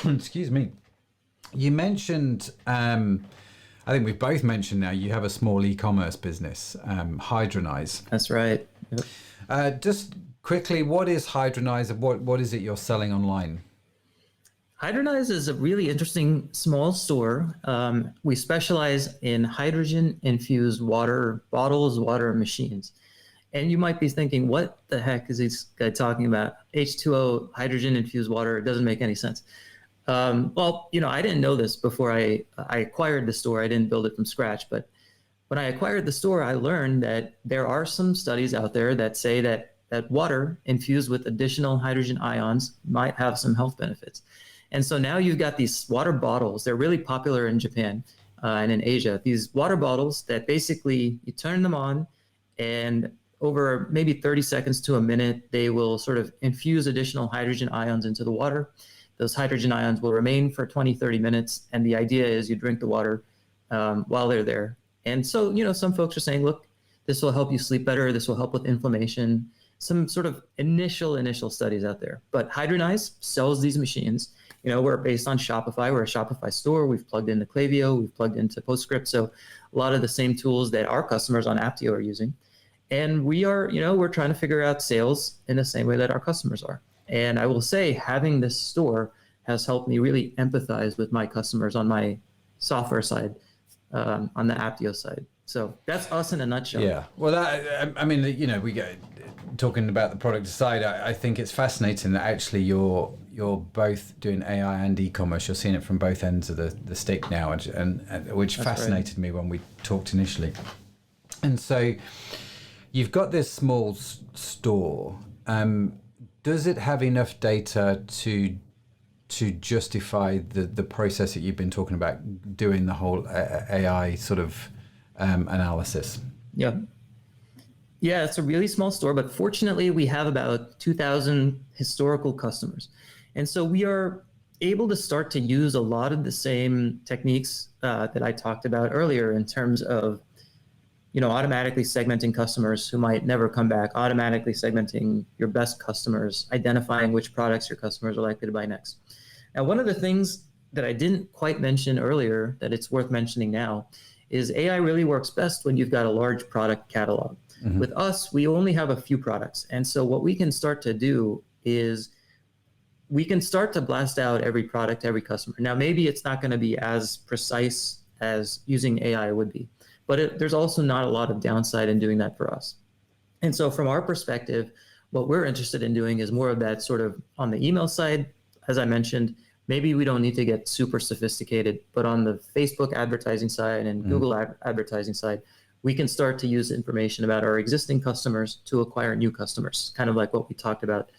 excuse me, you mentioned, I think we've both mentioned now, you have a small e-commerce business, Hydronize. That's right. Yep. Just quickly, what is Hydronize and what is it you're selling online? Hydronize is a really interesting small store. We specialize in hydrogen-infused water bottles, water machines. And you might be thinking, what the heck is this guy talking about? H2O, hydrogen-infused water, it doesn't make any sense. Well, I didn't know this before I acquired the store. I didn't build it from scratch. But when I acquired the store, I learned that there are some studies out there that say that water infused with additional hydrogen ions might have some health benefits. And so now you've got these water bottles. They're really popular in Japan and in Asia. These water bottles that basically you turn them on, and over maybe 30 seconds to a minute, they will sort of infuse additional hydrogen ions into the water. Those hydrogen ions will remain for 20, 30 minutes. And the idea is you drink the water while they're there. And so, some folks are saying, look, this will help you sleep better. This will help with inflammation. Some sort of initial studies out there. But Hydronize sells these machines. We're based on Shopify. We're a Shopify store. We've plugged into Klaviyo. We've plugged into PostScript. So a lot of the same tools that our customers on Apteo are using. And we are, we're trying to figure out sales in the same way that our customers are. And I will say having this store has helped me really empathize with my customers on my software side, on the Apteo side. So that's us in a nutshell. Yeah. Well, we get talking about the product side. I think it's fascinating that actually you're both doing AI and e-commerce. You're seeing it from both ends of the stick now, and which that's fascinated me when we talked initially. And so you've got this small store. Does it have enough data to justify the process that you've been talking about, doing the whole AI sort of analysis? Yeah, it's a really small store, but fortunately we have about 2,000 historical customers. And so we are able to start to use a lot of the same techniques that I talked about earlier in terms of, automatically segmenting customers who might never come back, automatically segmenting your best customers, identifying which products your customers are likely to buy next. Now, one of the things that I didn't quite mention earlier that it's worth mentioning now is AI really works best when you've got a large product catalog. Mm-hmm. With us, we only have a few products. And so what we can start to do is we can start to blast out every product, every customer. Now, maybe it's not going to be as precise as using AI would be, but there's also not a lot of downside in doing that for us. And so from our perspective, what we're interested in doing is more of that sort of on the email side. As I mentioned, maybe we don't need to get super sophisticated, but on the Facebook advertising side and Google advertising side, we can start to use information about our existing customers to acquire new customers, kind of like what we talked about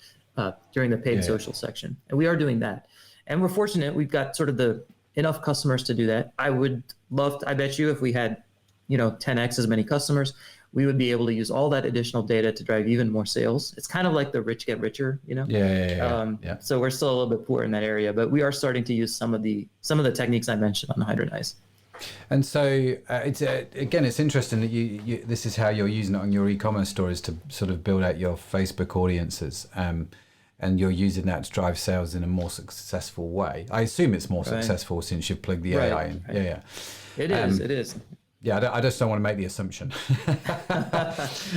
during the paid social section. And we are doing that. And we're fortunate, we've got sort of enough customers to do that. I bet you if we had 10x as many customers, we would be able to use all that additional data to drive even more sales. It's kind of like the rich get richer, Yeah. So we're still a little bit poor in that area, but we are starting to use some of the techniques I mentioned on Hydronize. And so it's interesting that you this is how you're using it on your e-commerce stores to sort of build out your Facebook audiences, and you're using that to drive sales in a more successful way. I assume it's more successful since you've plugged the AI in. Right. Yeah. It is. Yeah, I just don't want to make the assumption.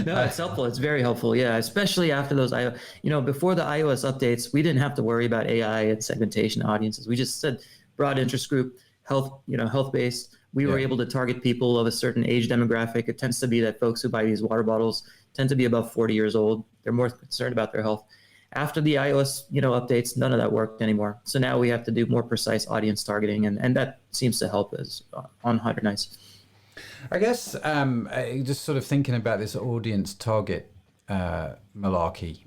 No, it's helpful. It's very helpful. Yeah, especially after those, before the iOS updates, we didn't have to worry about AI and segmentation audiences. We just said broad interest group, health-based. We were able to target people of a certain age demographic. It tends to be that folks who buy these water bottles tend to be above 40 years old. They're more concerned about their health. After the iOS, updates, none of that worked anymore. So now we have to do more precise audience targeting, and that seems to help us on Hydronize. I guess just sort of thinking about this audience target malarkey.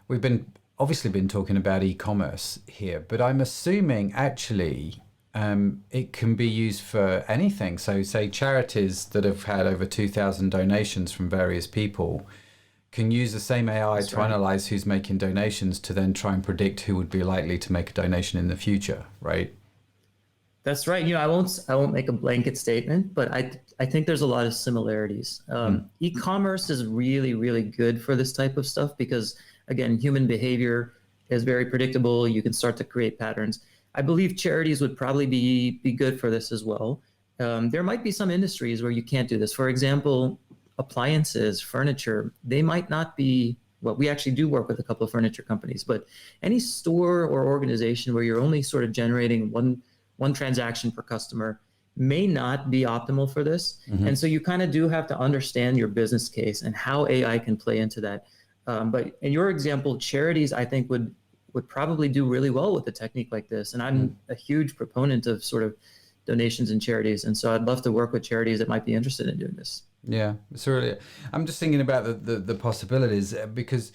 We've obviously been talking about e-commerce here, but I'm assuming actually it can be used for anything. So say charities that have had over 2,000 donations from various people can use the same AI to analyze who's making donations to then try and predict who would be likely to make a donation in the future, right? That's right. I won't make a blanket statement, but I think there's a lot of similarities. E-commerce is really, really good for this type of stuff because, again, human behavior is very predictable. You can start to create patterns. I believe charities would probably be good for this as well. There might be some industries where you can't do this. For example, appliances, furniture, they might not be, well, we actually do work with a couple of furniture companies, but any store or organization where you're only sort of generating one transaction per customer may not be optimal for this. And so you kind of do have to understand your business case and how AI can play into that. But in your example, charities, I think would probably do really well with a technique like this. And I'm a huge proponent of sort of donations and charities. And so I'd love to work with charities that might be interested in doing this. Yeah, it's really, I'm just thinking about the possibilities because,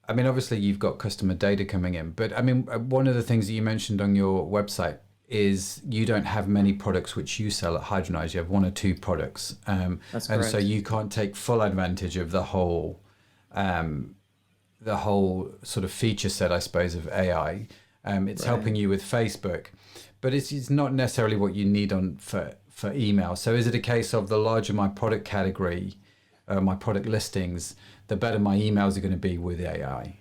I mean, obviously you've got customer data coming in, but I mean, one of the things that you mentioned on your website is you don't have many products which you sell at Hydronize. You have one or two products. That's correct. And so you can't take full advantage of the whole sort of feature set, I suppose, of AI. It's helping you with Facebook, but it's not necessarily what you need for email. So is it a case of the larger my product category, my product listings, the better my emails are going to be with AI?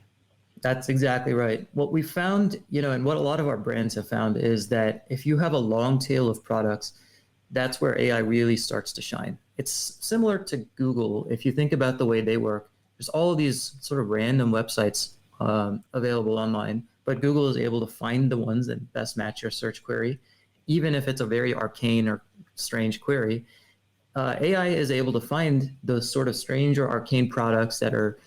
That's exactly right. What we found, and what a lot of our brands have found is that if you have a long tail of products, that's where AI really starts to shine. It's similar to Google. If you think about the way they work, there's all of these sort of random websites available online, but Google is able to find the ones that best match your search query, even if it's a very arcane or strange query. AI is able to find those sort of strange or arcane products that are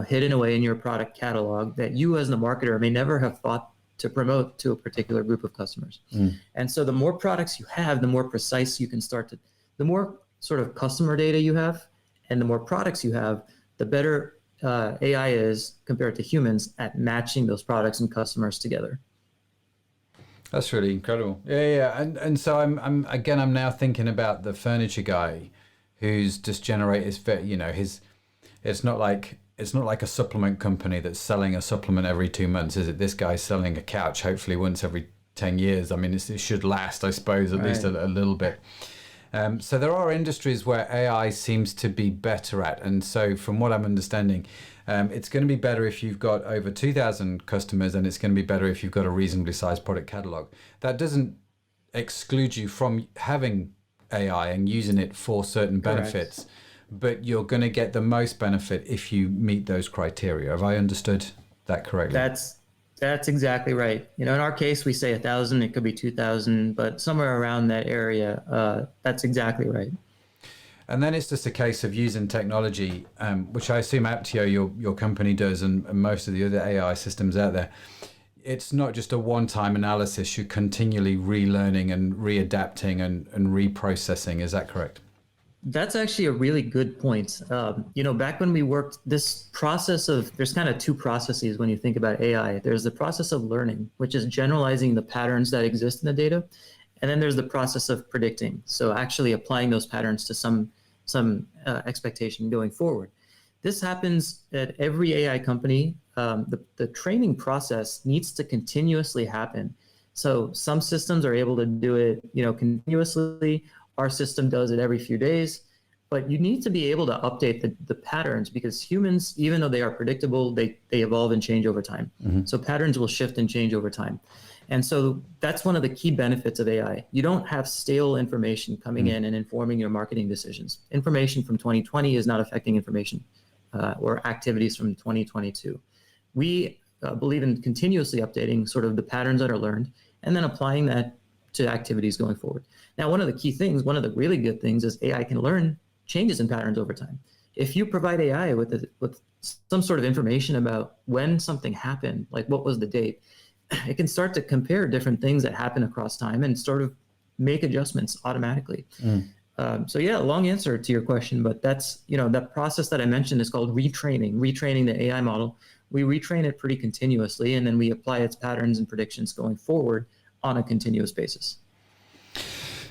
hidden away in your product catalog that you as the marketer may never have thought to promote to a particular group of customers. And so the more products you have, the more precise you can the more sort of customer data you have and the more products you have, the better AI is compared to humans at matching those products and customers together. That's really incredible. Yeah. And so I'm now thinking about the furniture guy who's just generated it's not like a supplement company that's selling a supplement every 2 months, is it? This guy's selling a couch hopefully once every 10 years. I mean, it should last, I suppose, at least a little bit. So there are industries where AI seems to be better at. And so from what I'm understanding, it's going to be better if you've got over 2,000 customers, and it's going to be better if you've got a reasonably sized product catalog. That doesn't exclude you from having AI and using it for certain benefits. Correct. But you're going to get the most benefit if you meet those criteria. Have I understood that correctly? That's exactly right. In our case, we say 1,000, it could be 2,000, but somewhere around that area, that's exactly right. And then it's just a case of using technology, which I assume Apteo, your company does, and most of the other AI systems out there. It's not just a one-time analysis. You're continually relearning and readapting and reprocessing. Is that correct? That's actually a really good point. Back when we worked, this process there's kind of two processes when you think about AI. There's the process of learning, which is generalizing the patterns that exist in the data. And then there's the process of predicting. So actually applying those patterns to some expectation going forward. This happens at every AI company. The training process needs to continuously happen. So some systems are able to do it, continuously. Our system does it every few days, but you need to be able to update the patterns because humans, even though they are predictable, they evolve and change over time. So patterns will shift and change over time. And so that's one of the key benefits of AI. You don't have stale information coming in and informing your marketing decisions. Information from 2020 is not affecting information or activities from 2022. We believe in continuously updating sort of the patterns that are learned and then applying that to activities going forward. Now, one of the key things, one of the really good things is AI can learn changes in patterns over time. If you provide AI with some sort of information about when something happened, like what was the date, it can start to compare different things that happen across time and sort of make adjustments automatically. So yeah, long answer to your question, but that's, that process that I mentioned is called retraining the AI model. We retrain it pretty continuously, and then we apply its patterns and predictions going forward on a continuous basis.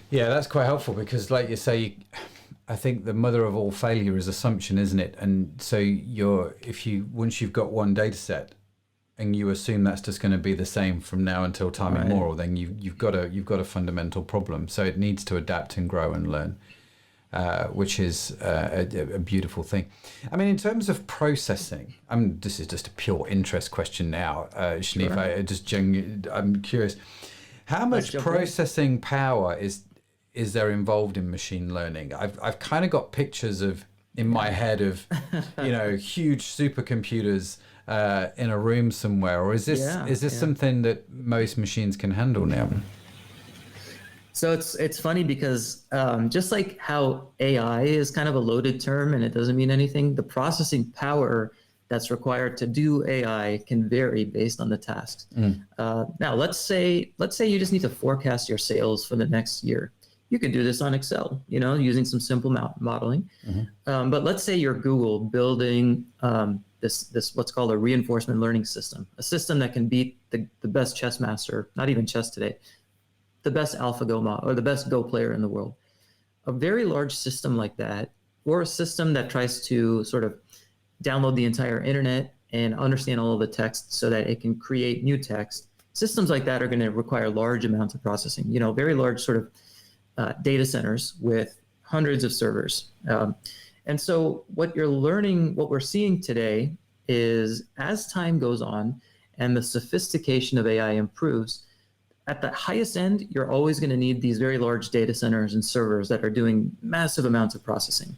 Yeah, that's quite helpful because, like you say, I think the mother of all failure is assumption, isn't it? And so once you've got one data set, and you assume that's just going to be the same from now until time Right. immemorial, then you've got a fundamental problem. So it needs to adapt and grow and learn, which is a beautiful thing. I mean, in terms of processing, this is just a pure interest question now, Shanif. Sure. I'm curious, how much jump in? processing power is there involved in machine learning? I've kind of got pictures in my head of huge supercomputers in a room somewhere, or is this something that most machines can handle now? So it's funny because just like how AI is kind of a loaded term and it doesn't mean anything, the processing power that's required to do AI can vary based on the tasks. Now, let's say you just need to forecast your sales for the next year. You can do this on Excel, using some simple modeling. But let's say you're Google building this what's called a reinforcement learning system, a system that can beat the best chess master, not even chess today, the best AlphaGo model or the best Go player in the world. A very large system like that, or a system that tries to sort of download the entire internet and understand all of the text so that it can create new text. Systems like that are going to require large amounts of processing, very large sort of data centers with hundreds of servers. And so what we're seeing today is as time goes on and the sophistication of AI improves, at the highest end, you're always going to need these very large data centers and servers that are doing massive amounts of processing.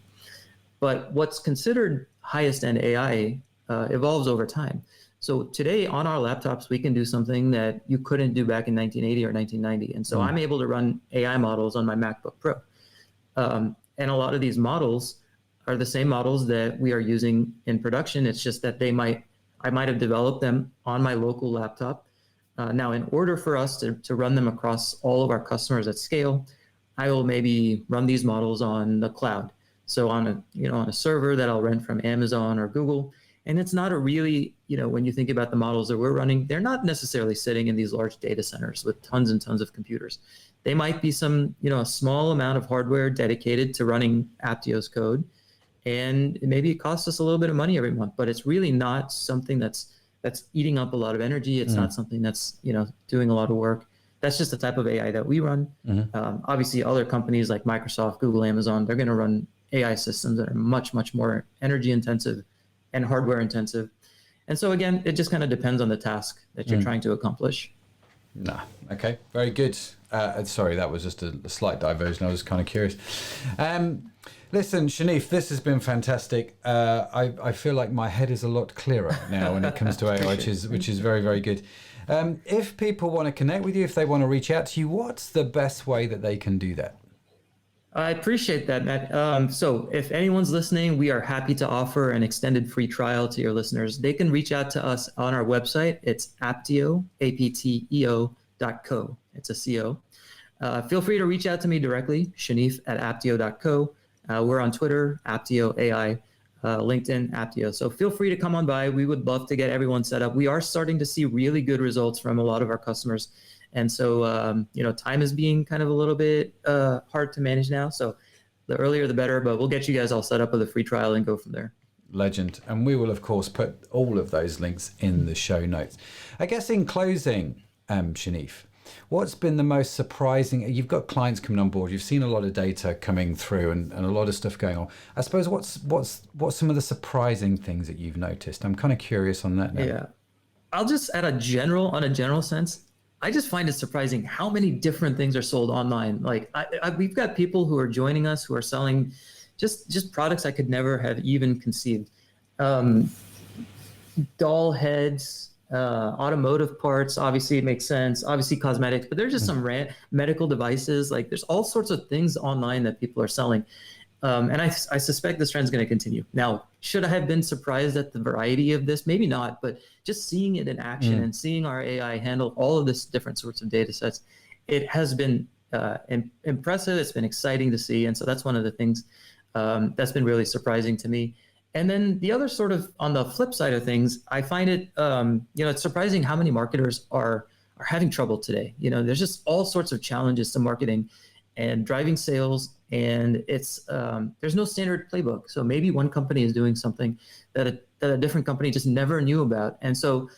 But what's considered highest end AI evolves over time. So today on our laptops, we can do something that you couldn't do back in 1980 or 1990. And so I'm able to run AI models on my MacBook Pro. And a lot of these models are the same models that we are using in production. It's just that I might have developed them on my local laptop. Now, in order for us to run them across all of our customers at scale, I will maybe run these models on the cloud. So on a server that I'll rent from Amazon or Google. And it's not a really, when you think about the models that we're running, they're not necessarily sitting in these large data centers with tons and tons of computers. They might be a small amount of hardware dedicated to running Apteo's code. And maybe it costs us a little bit of money every month, but it's really not something that's eating up a lot of energy. It's not something that's, doing a lot of work. That's just the type of AI that we run. Obviously, other companies like Microsoft, Google, Amazon, they're going to run AI systems that are much, much more energy intensive and hardware intensive. And so again, it just kind of depends on the task that you're trying to accomplish. Okay, very good. Sorry, that was just a slight diversion. I was kind of curious. Listen, Shanif, this has been fantastic. I feel like my head is a lot clearer now when it comes to AI, which is very, very good. If people want to connect with you, if they want to reach out to you, what's the best way that they can do that? I appreciate that, Matt. So if anyone's listening, we are happy to offer an extended free trial to your listeners. They can reach out to us on our website. It's Apteo, apteo.co. It's a CO. Feel free to reach out to me directly, Shanif@apteo.co. We're on Twitter, Apteo AI, LinkedIn, Apteo. So feel free to come on by. We would love to get everyone set up. We are starting to see really good results from a lot of our customers. And so, time is being kind of a little bit hard to manage now. So the earlier, the better, but we'll get you guys all set up with a free trial and go from there. Legend. And we will, of course, put all of those links in the show notes. I guess in closing, Shanif, what's been the most surprising? You've got clients coming on board. You've seen a lot of data coming through and a lot of stuff going on. I suppose what's some of the surprising things that you've noticed? I'm kind of curious on that now. Yeah. I'll just on a general sense, I just find it surprising how many different things are sold online. Like we've got people who are joining us who are selling just products I could never have even conceived. Doll heads, automotive parts, obviously it makes sense. Obviously cosmetics, but there's just some medical devices. Like there's all sorts of things online that people are selling. And I suspect this trend is going to continue. Now, should I have been surprised at the variety of this? Maybe not, but just seeing it in action and seeing our AI handle all of this different sorts of data sets, it has been impressive. It's been exciting to see. And so that's one of the things that's been really surprising to me. And then the other sort of on the flip side of things, I find it, it's surprising how many marketers are having trouble today. There's just all sorts of challenges to marketing and driving sales. And it's there's no standard playbook. So maybe one company is doing something that a different company just never knew about. And so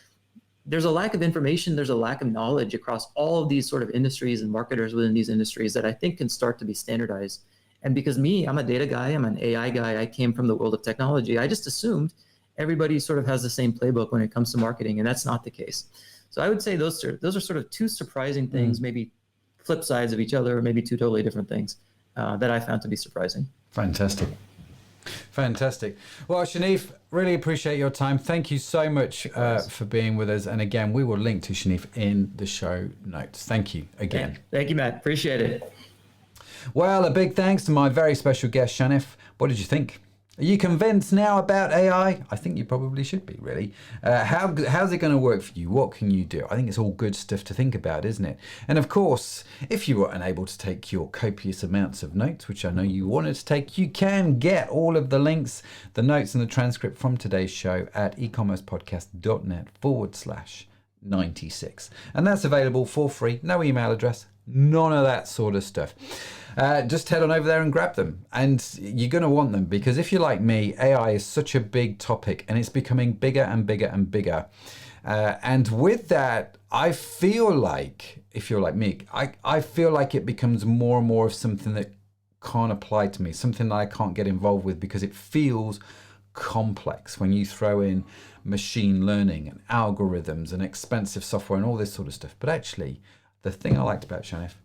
there's a lack of information, there's a lack of knowledge across all of these sort of industries and marketers within these industries that I think can start to be standardized. And because I'm a data guy, I'm an AI guy, I came from the world of technology, I just assumed everybody sort of has the same playbook when it comes to marketing, and that's not the case. So I would say those are sort of two surprising things, maybe flip sides of each other, or maybe two totally different things that I found to be surprising. Fantastic. Well, Shanif, really appreciate your time. Thank you so much for being with us. And again, we will link to Shanif in the show notes. Thank you again. Thank you, Matt. Appreciate it. Well, a big thanks to my very special guest, Shanif. What did you think? Are you convinced now about AI? I think you probably should be, really. How's it going to work for you? What can you do? I think it's all good stuff to think about, isn't it? And of course, if you were unable to take your copious amounts of notes, which I know you wanted to take, you can get all of the links, the notes and the transcript from today's show at ecommercepodcast.net/96. And that's available for free, no email address, none of that sort of stuff. Just head on over there and grab them, and you're going to want them, because if you're like me, AI is such a big topic and it's becoming bigger and bigger and bigger, and with that, I feel like, if you're like me, I feel like it becomes more and more of something that can't apply to me, something that I can't get involved with, because it feels complex when you throw in machine learning and algorithms and expensive software and all this sort of stuff. But actually, the thing I liked about Shanif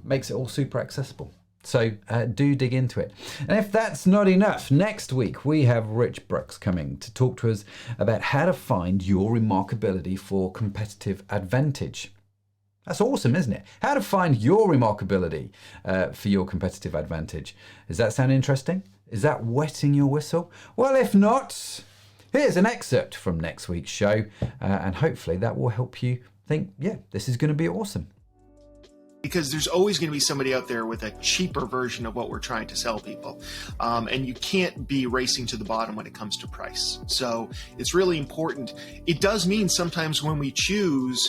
makes it all super accessible. So do dig into it. And if that's not enough, next week we have Rich Brooks coming to talk to us about how to find your remarkability for competitive advantage. That's awesome, isn't it? How to find your remarkability for your competitive advantage. Does that sound interesting? Is that wetting your whistle? Well, if not, here's an excerpt from next week's show, and hopefully that will help you think, yeah, this is going to be awesome. Because there's always going to be somebody out there with a cheaper version of what we're trying to sell people. And you can't be racing to the bottom when it comes to price. So it's really important. It does mean sometimes when we choose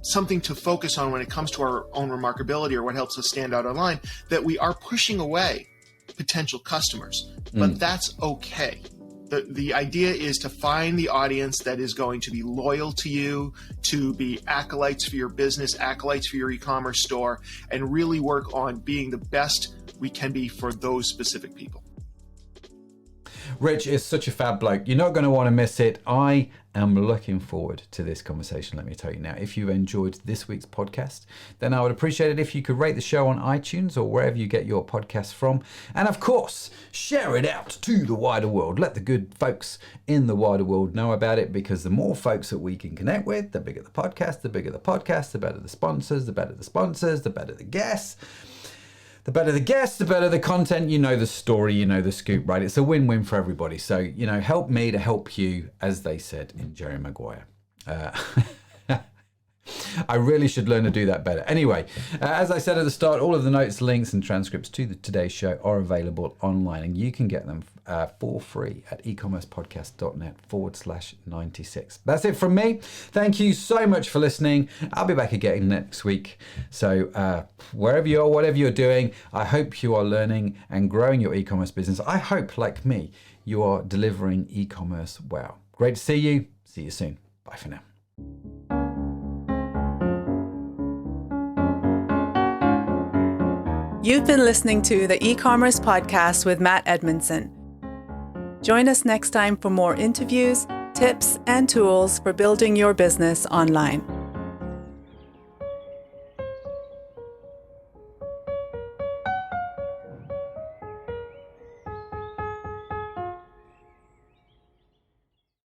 something to focus on when it comes to our own remarkability or what helps us stand out online, that we are pushing away potential customers. But that's okay. The idea is to find the audience that is going to be loyal to you, to be acolytes for your business, acolytes for your e-commerce store, and really work on being the best we can be for those specific people. Rich is such a fab bloke. You're not going to want to miss it. I am looking forward to this conversation, let me tell you now. If you've enjoyed this week's podcast, then I would appreciate it if you could rate the show on iTunes or wherever you get your podcasts from. And of course, share it out to the wider world. Let the good folks in the wider world know about it, because the more folks that we can connect with, the bigger the podcast, the bigger the podcast, the better the sponsors, the better the sponsors, the better the guests. The better the guests, the better the content. You know the story, you know the scoop, right? It's a win-win for everybody. So, you know, help me to help you, as they said in Jerry Maguire. I really should learn to do that better. Anyway, as I said at the start, all of the notes, links and transcripts to today's show are available online, and you can get them for free at ecommercepodcast.net/96. That's it from me. Thank you so much for listening. I'll be back again next week. So wherever you are, whatever you're doing, I hope you are learning and growing your e-commerce business. I hope, like me, you are delivering e-commerce well. Great to see you. See you soon. Bye for now. You've been listening to the e-commerce podcast with Matt Edmondson. Join us next time for more interviews, tips, and tools for building your business online.